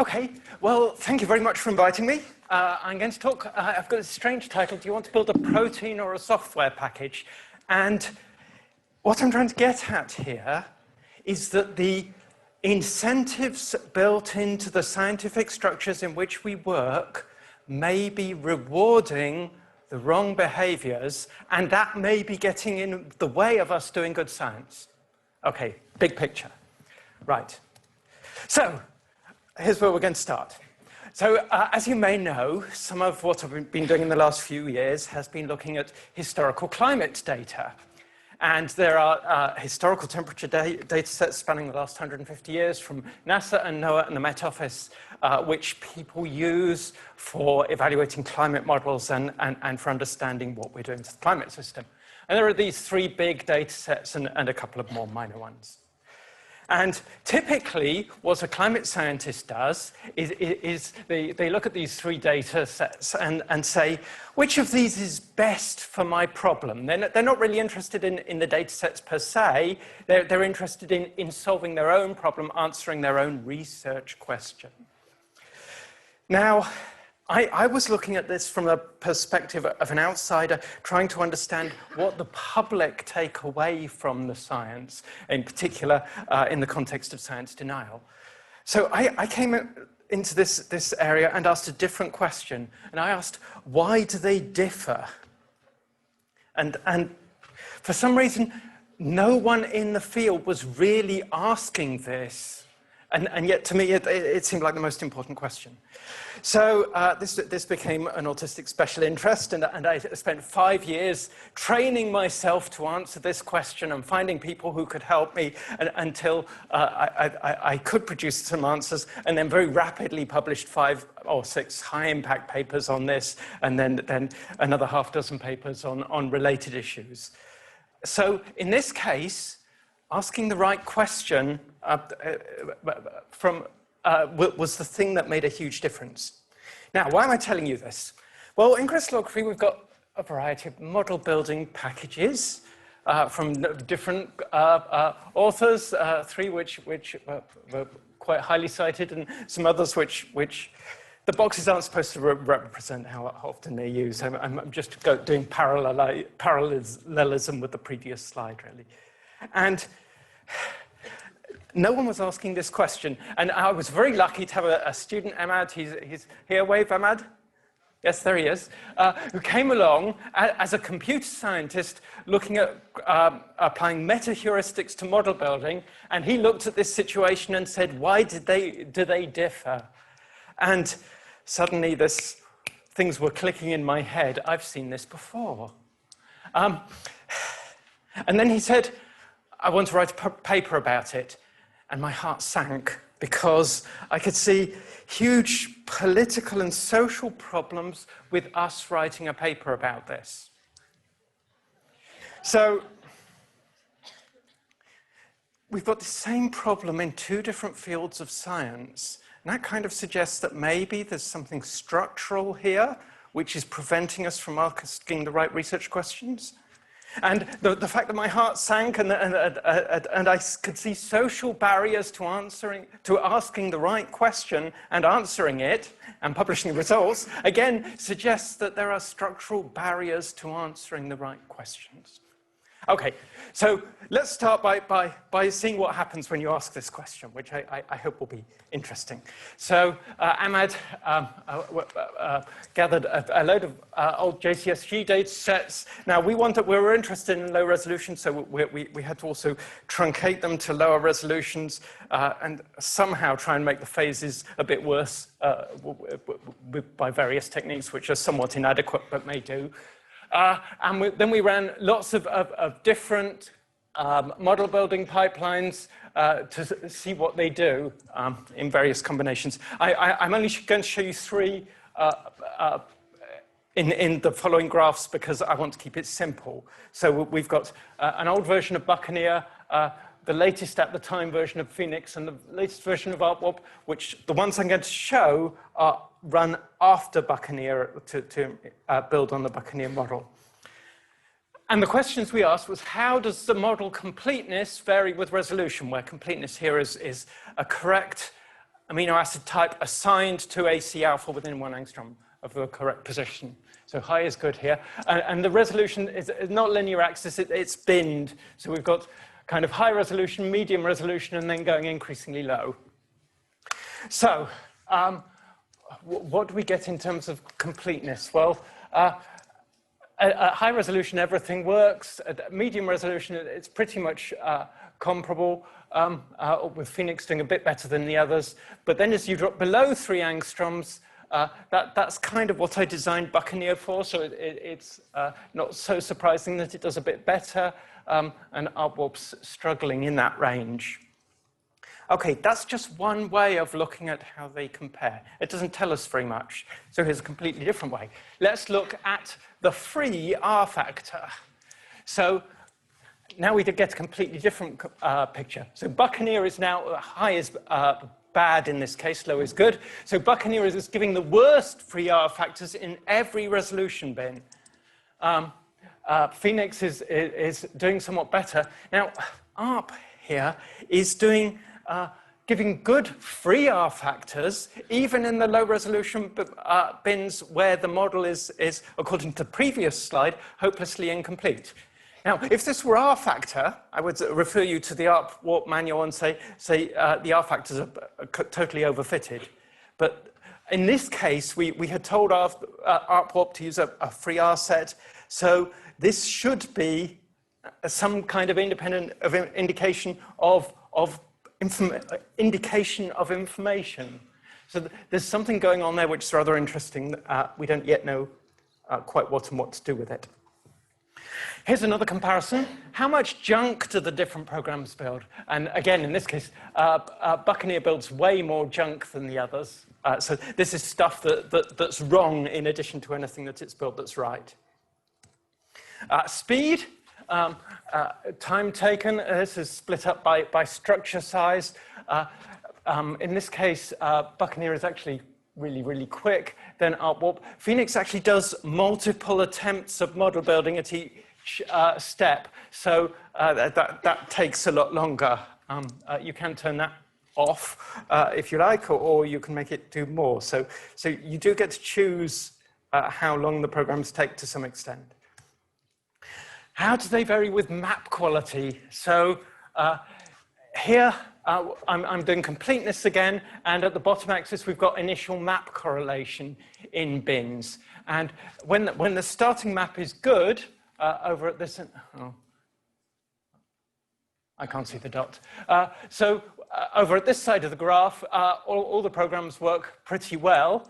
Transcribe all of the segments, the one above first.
Okay, well, thank you very much for inviting me. I'm going to talk, I've got a strange title, do you want to build a protein or a software package? And what I'm trying to get at here is that the incentives built into the scientific structures in which we work may be rewarding the wrong behaviors, and that may be getting in the way of us doing good science. Okay, big picture. Right. So, here's where we're going to start. So, as you may know, some of what I've been doing in the last few years has been looking at historical climate data. And there are historical temperature data sets spanning the last 150 years from NASA and NOAA and the Met Office, which people use for evaluating climate models and for understanding what we're doing to the climate system. And there are these three big data sets and a couple of more minor ones. And typically, what a climate scientist does is they look at these three data sets and say, which of these is best for my problem? They're not really interested in the data sets per se. They're interested in solving their own problem, answering their own research question. Now, I was looking at this from a perspective of an outsider, trying to understand what the public take away from the science, in particular in the context of science denial. So I came into this area and asked a different question, and I asked, why do they differ? And for some reason, no one in the field was really asking this, and yet to me it seemed like the most important question. So this became an autistic special interest, and I spent 5 years training myself to answer this question and finding people who could help me until I could produce some answers, and then very rapidly published 5 or 6 high-impact papers on this, and then another half dozen papers on related issues. So in this case, asking the right question was the thing that made a huge difference. Now, why am I telling you this? Well, in crystallography, we've got a variety of model building packages from different authors, 3 which were quite highly cited, and some others which the boxes aren't supposed to represent how often they're used. I'm just doing parallelism with the previous slide, really. And no one was asking this question, and I was very lucky to have a student, Ahmad, he's here, wave, Ahmad? Yes, there he is, who came along as a computer scientist looking at applying meta-heuristics to model building, and he looked at this situation and said, why do they differ? And suddenly things were clicking in my head. I've seen this before. And then he said, I want to write a paper about it. And my heart sank because I could see huge political and social problems with us writing a paper about this. So we've got the same problem in 2 different fields of science. And that kind of suggests that maybe there's something structural here which is preventing us from asking the right research questions. And the fact that my heart sank and I could see social barriers to asking the right question and answering it and publishing the results, again, suggests that there are structural barriers to answering the right questions. Okay, so let's start by seeing what happens when you ask this question, which I hope will be interesting. So Ahmad gathered a load of old JCSG data sets. Now we were interested in low resolution, so we had to also truncate them to lower resolutions and somehow try and make the phases a bit worse by various techniques, which are somewhat inadequate, but may do. And then we ran lots of different model building pipelines to see what they do in various combinations. I'm only going to show you 3 in the following graphs because I want to keep it simple. So we've got an old version of Buccaneer, the latest at the time version of Phoenix, and the latest version of ArtWarp, which the ones I'm going to show are run after Buccaneer to build on the Buccaneer model. And the questions we asked was, how does the model completeness vary with resolution, where completeness here is a correct amino acid type assigned to AC alpha within 1 angstrom of the correct position. So high is good here. And the resolution is not linear axis, it's binned. So we've got kind of high resolution, medium resolution, and then going increasingly low. So what do we get in terms of completeness? Well, at high resolution, everything works. At medium resolution, it's pretty much comparable, with Phoenix doing a bit better than the others. But then as you drop below 3 angstroms, that's kind of what I designed Buccaneer for, so it's not so surprising that it does a bit better, and ARP-Warp's struggling in that range. Okay, that's just one way of looking at how they compare. It doesn't tell us very much, so here's a completely different way. Let's look at the free R factor. So now we get a completely different picture. So Buccaneer is now, high is bad in this case, low is good. So Buccaneer is giving the worst free R factors in every resolution bin. Phoenix is doing somewhat better. Now, ARP here is doing, giving good free R factors, even in the low resolution bins where the model is, according to the previous slide, hopelessly incomplete. Now, if this were R factor, I would refer you to the ARP-Warp manual and say the R factors are totally overfitted. But in this case, we had told ARP-Warp to use a free R set, so this should be some kind of independent indication of information. So there's something going on there which is rather interesting. We don't yet know quite what and what to do with it. Here's another comparison. How much junk do the different programs build? And again, in this case, Buccaneer builds way more junk than the others. So this is stuff that's wrong in addition to anything that it's built that's right. Speed, time taken. This is split up by structure size. In this case, Buccaneer is actually really, really quick. Then ARP-Warp. Phoenix actually does multiple attempts of model building at each step, so that takes a lot longer. You can turn that off if you like, or you can make it do more. So you do get to choose how long the programs take to some extent. How do they vary with map quality? So here I'm doing completeness again, and at the bottom axis we've got initial map correlation in bins. And when the starting map is good, over at this, I can't see the dot. So over at this side of the graph, all the programs work pretty well.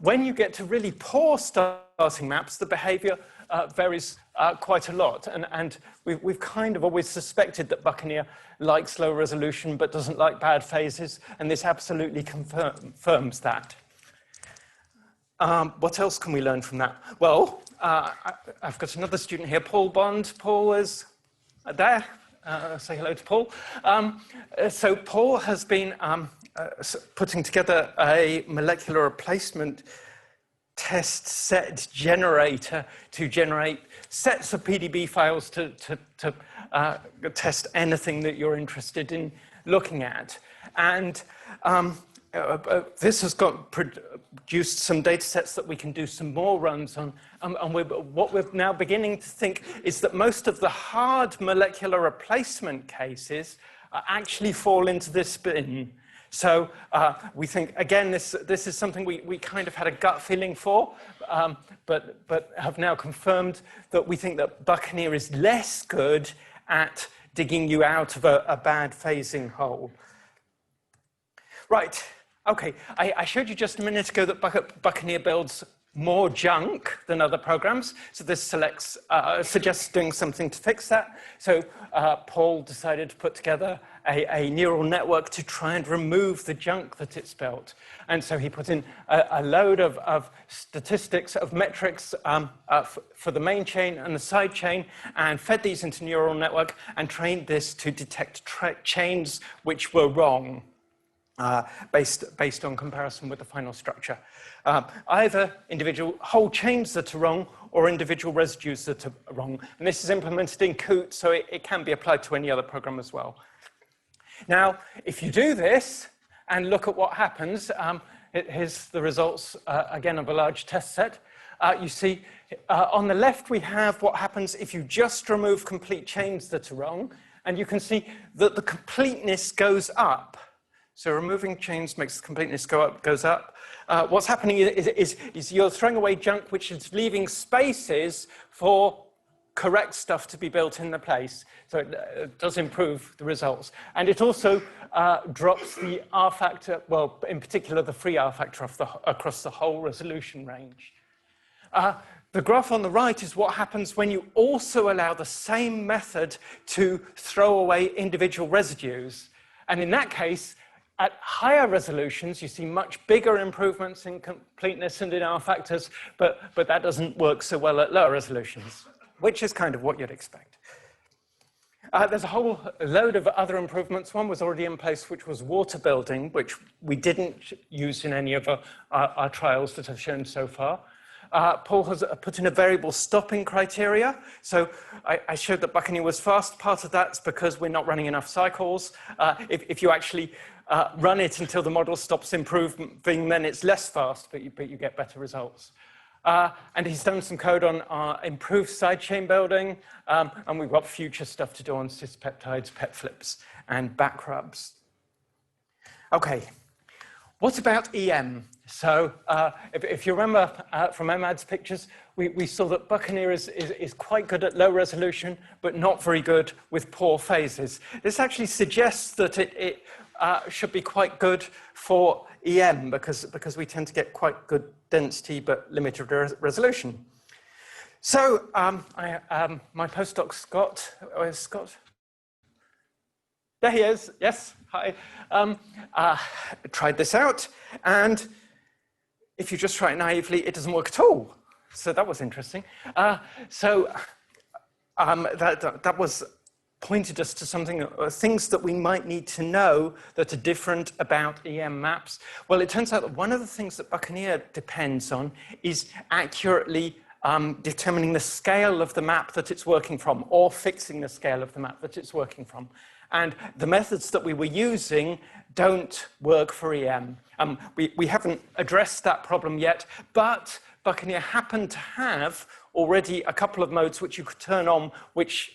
When you get to really poor starting maps, the behavior varies quite a lot. And we've kind of always suspected that Buccaneer likes low resolution but doesn't like bad phases, and this absolutely confirms that. What else can we learn from that? Well, I've got another student here, Paul Bond. Paul is there. Say hello to Paul. So Paul has been putting together a molecular replacement test set generator to generate sets of PDB files to test anything that you're interested in looking at. And this has produced some data sets that we can do some more runs on. And what we're now beginning to think is that most of the hard molecular replacement cases actually fall into this bin. So we think, again, this is something we kind of had a gut feeling for, but have now confirmed that we think that Buccaneer is less good at digging you out of a bad phasing hole. Right. Okay, I showed you just a minute ago that Buccaneer builds more junk than other programs, so this suggests doing something to fix that. So Paul decided to put together a neural network to try and remove the junk that it's built. And so he put in a load of statistics, of metrics for the main chain and the side chain, and fed these into neural network and trained this to detect chains which were wrong. Based on comparison with the final structure. Either individual whole chains that are wrong or individual residues that are wrong. And this is implemented in Coot, so it can be applied to any other program as well. Now, if you do this, and look at what happens. Here's the results, again, of a large test set. You see, on the left, we have what happens if you just remove complete chains that are wrong. And you can see that the completeness goes up. So removing chains makes the completeness goes up. What's happening is you're throwing away junk, which is leaving spaces for correct stuff to be built in the place. So it does improve the results. And it also drops the R factor, well, in particular, the free R factor across the whole resolution range. The graph on the right is what happens when you also allow the same method to throw away individual residues. And in that case, at higher resolutions, you see much bigger improvements in completeness and in R factors, but that doesn't work so well at lower resolutions, which is kind of what you'd expect. There's a whole load of other improvements. One was already in place, which was water building, which we didn't use in any of our trials that I've shown so far. Paul has put in a variable stopping criteria. So I showed that Buccaneer was fast. Part of that's because we're not running enough cycles. If you actually run it until the model stops improving, then it's less fast, but you get better results. And he's done some code on improved sidechain building, and we've got future stuff to do on cispeptides, pet flips, and back rubs. Okay, what about EM? So if you remember from Emad's pictures, we saw that Buccaneer is quite good at low resolution, but not very good with poor phases. This actually suggests that it should be quite good for EM because we tend to get quite good density but limited resolution. So my postdoc Scott, where's Scott? There he is, yes, hi. Tried this out, and if you just try it naively, it doesn't work at all. So that was interesting. That was pointed us to something, things that we might need to know that are different about EM maps. Well, it turns out that one of the things that Buccaneer depends on is accurately determining the scale of the map that it's working from, or fixing the scale of the map that it's working from. And the methods that we were using don't work for EM. We haven't addressed that problem yet, but Buccaneer happened to have already a couple of modes which you could turn on, which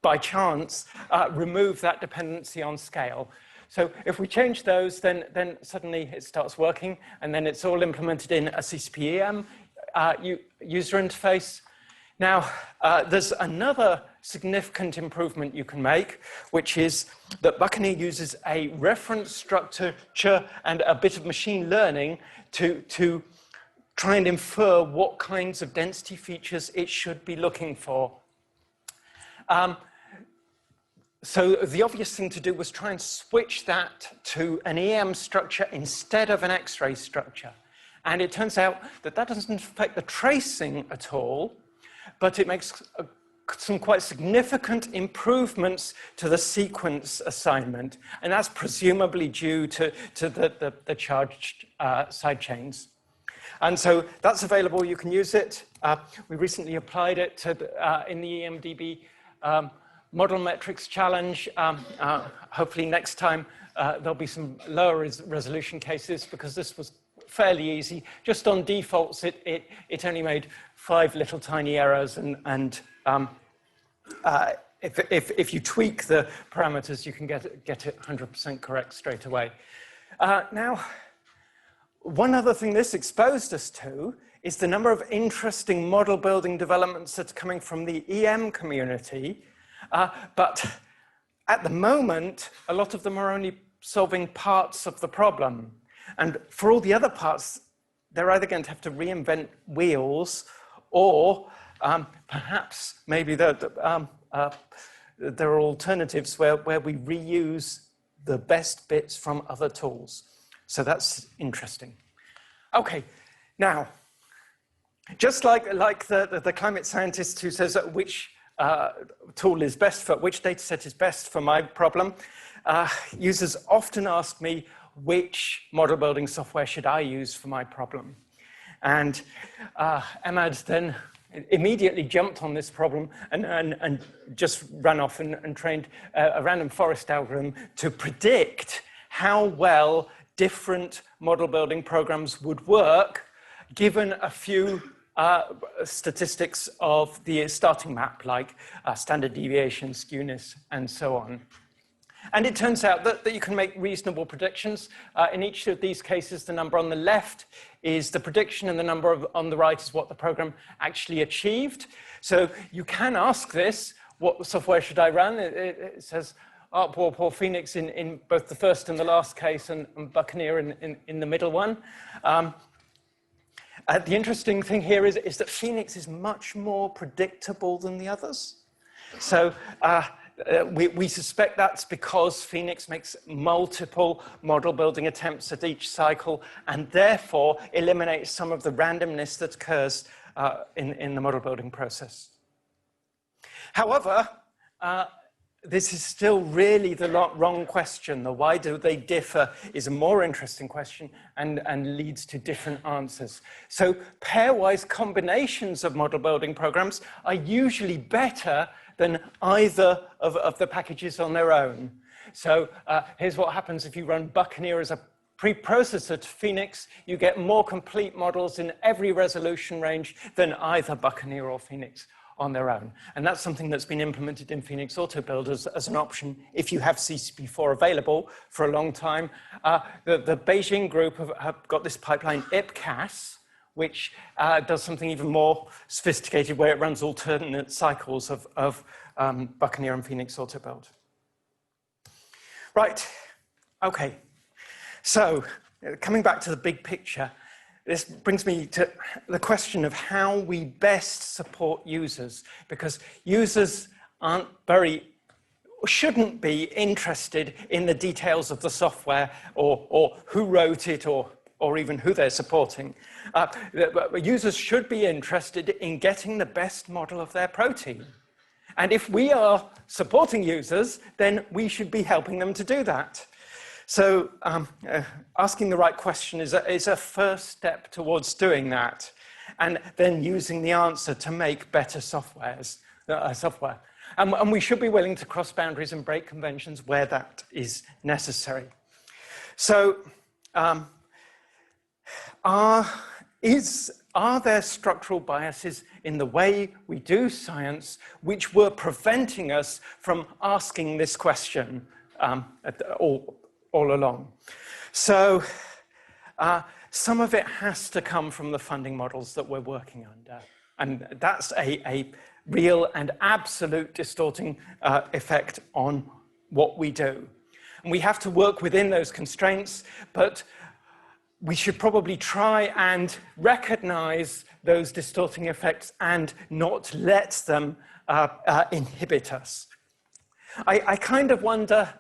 by chance remove that dependency on scale. So if we change those, then suddenly it starts working, and then it's all implemented in a CCP user interface. Now, there's another significant improvement you can make, which is that Buccaneer uses a reference structure and a bit of machine learning to try and infer what kinds of density features it should be looking for. So the obvious thing to do was try and switch that to an EM structure instead of an X-ray structure. And it turns out that that doesn't affect the tracing at all, but it makes some quite significant improvements to the sequence assignment. And that's presumably due to the charged side chains. And so that's available, you can use it. We recently applied it to, in the EMDB model metrics challenge. Hopefully next time there'll be some lower resolution cases, because this was fairly easy. Just on defaults, it only made 5 little tiny errors, and if you tweak the parameters, you can get it 100% correct straight away. Now, one other thing this exposed us to is the number of interesting model building developments that's coming from the EM community. But at the moment, a lot of them are only solving parts of the problem. And for all the other parts, they're either going to have to reinvent wheels, or perhaps maybe there are alternatives where we reuse the best bits from other tools. So that's interesting. Okay, now, just like the climate scientist who says which tool is best for, which data set is best for my problem, users often ask me, which model building software should I use for my problem? And Emad then immediately jumped on this problem and just ran off and trained a random forest algorithm to predict how well different model building programs would work given a few statistics of the starting map, like standard deviation, skewness, and so on. And it turns out that you can make reasonable predictions. In each of these cases, the number on the left is the prediction, and the number on the right is what the program actually achieved. So you can ask this, what software should I run? It says, oh, poor Phoenix in both the first and the last case, and Buccaneer in the middle one. The interesting thing here is that Phoenix is much more predictable than the others. So we suspect that's because Phoenix makes multiple model building attempts at each cycle and therefore eliminates some of the randomness that occurs in the model building process. However, this is still really the wrong question. The why do they differ is a more interesting question and leads to different answers. So pairwise combinations of model building programs are usually better than either of the packages on their own. So here's what happens if you run Buccaneer as a preprocessor to Phoenix. You get more complete models in every resolution range than either Buccaneer or Phoenix on their own. And that's something that's been implemented in Phoenix Autobuild as an option if you have CCP4 available for a long time. The Beijing group have got this pipeline IPCAS, which does something even more sophisticated where it runs alternate cycles of Buccaneer and Phoenix Autobuild. Right, okay. So coming back to the big picture, this brings me to the question of how we best support users, because users shouldn't be interested in the details of the software or who wrote it or even who they're supporting. Users should be interested in getting the best model of their protein. And if we are supporting users, then we should be helping them to do that. So asking the right question is a first step towards doing that, and then using the answer to make better software. And we should be willing to cross boundaries and break conventions where that is necessary. So are there structural biases in the way we do science which were preventing us from asking this question all along? So some of it has to come from the funding models that we're working under. And that's a real and absolute distorting effect on what we do. And we have to work within those constraints, but we should probably try and recognize those distorting effects and not let them inhibit us. I kind of wonder,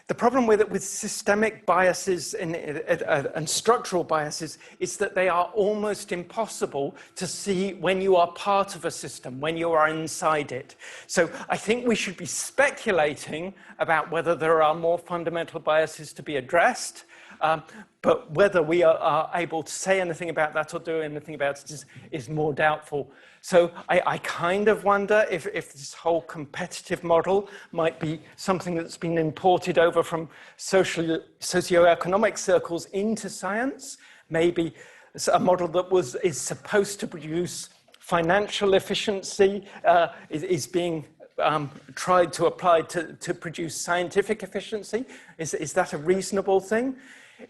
the problem with systemic biases and structural biases is that they are almost impossible to see when you are part of a system, when you are inside it. So I think we should be speculating about whether there are more fundamental biases to be addressed, but whether we are able to say anything about that or do anything about it is more doubtful. So I kind of wonder if this whole competitive model might be something that's been imported over from socioeconomic circles into science. Maybe it's a model that is supposed to produce financial efficiency, is being tried to apply to produce scientific efficiency. Is that a reasonable thing?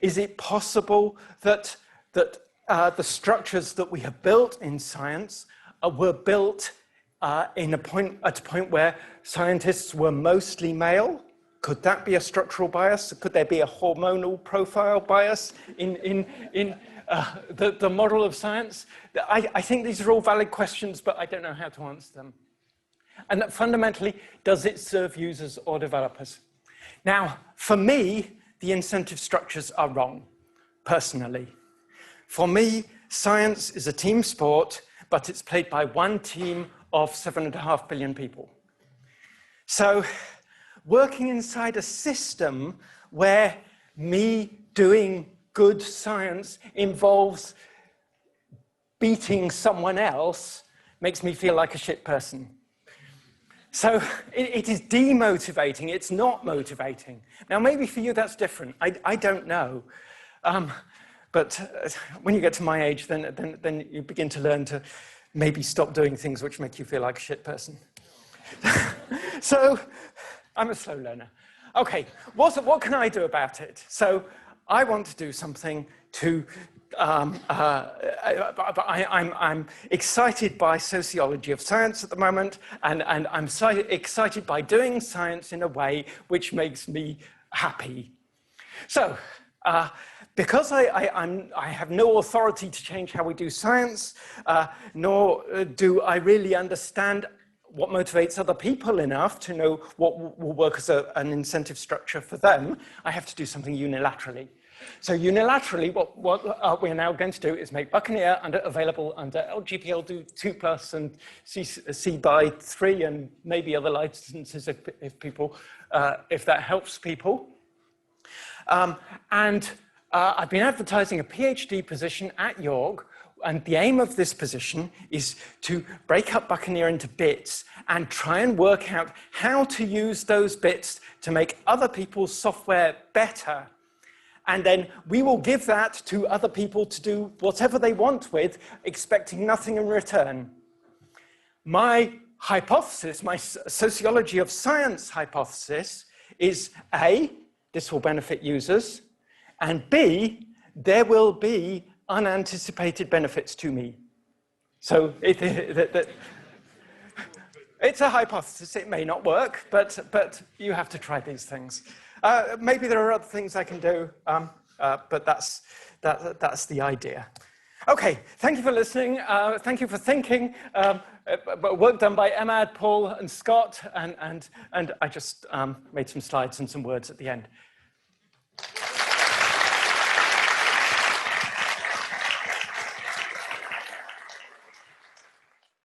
Is it possible that the structures that we have built in science were built at a point where scientists were mostly male? Could that be a structural bias? Could there be a hormonal profile bias in the model of science? I think these are all valid questions, but I don't know how to answer them. And that fundamentally, does it serve users or developers? Now, for me, the incentive structures are wrong, personally. For me, science is a team sport, but it's played by one team of 7.5 billion people. So working inside a system where me doing good science involves beating someone else makes me feel like a shit person. So it is demotivating, it's not motivating. Now, maybe for you that's different, I don't know. But when you get to my age, then you begin to learn to maybe stop doing things which make you feel like a shit person. So I'm a slow learner. Okay, what can I do about it? So I want to do something to, I'm excited by sociology of science at the moment, and I'm excited by doing science in a way which makes me happy. So, because I have no authority to change how we do science, nor do I really understand what motivates other people enough to know what will work as an incentive structure for them, I have to do something unilaterally. So unilaterally, what we're now going to do is make Buccaneer available under LGPL2+ and C by 3 and maybe other licenses if that helps people. I've been advertising a PhD position at York, and the aim of this position is to break up Buccaneer into bits and try and work out how to use those bits to make other people's software better. And then we will give that to other people to do whatever they want with, expecting nothing in return. My hypothesis, my sociology of science hypothesis is A, this will benefit users, and B, there will be unanticipated benefits to me. So it's a hypothesis, it may not work, but you have to try these things. Maybe there are other things I can do, but that's the idea. Okay, thank you for listening. Thank you for thinking. Work done by Emad, Paul, and Scott, and I just made some slides and some words at the end.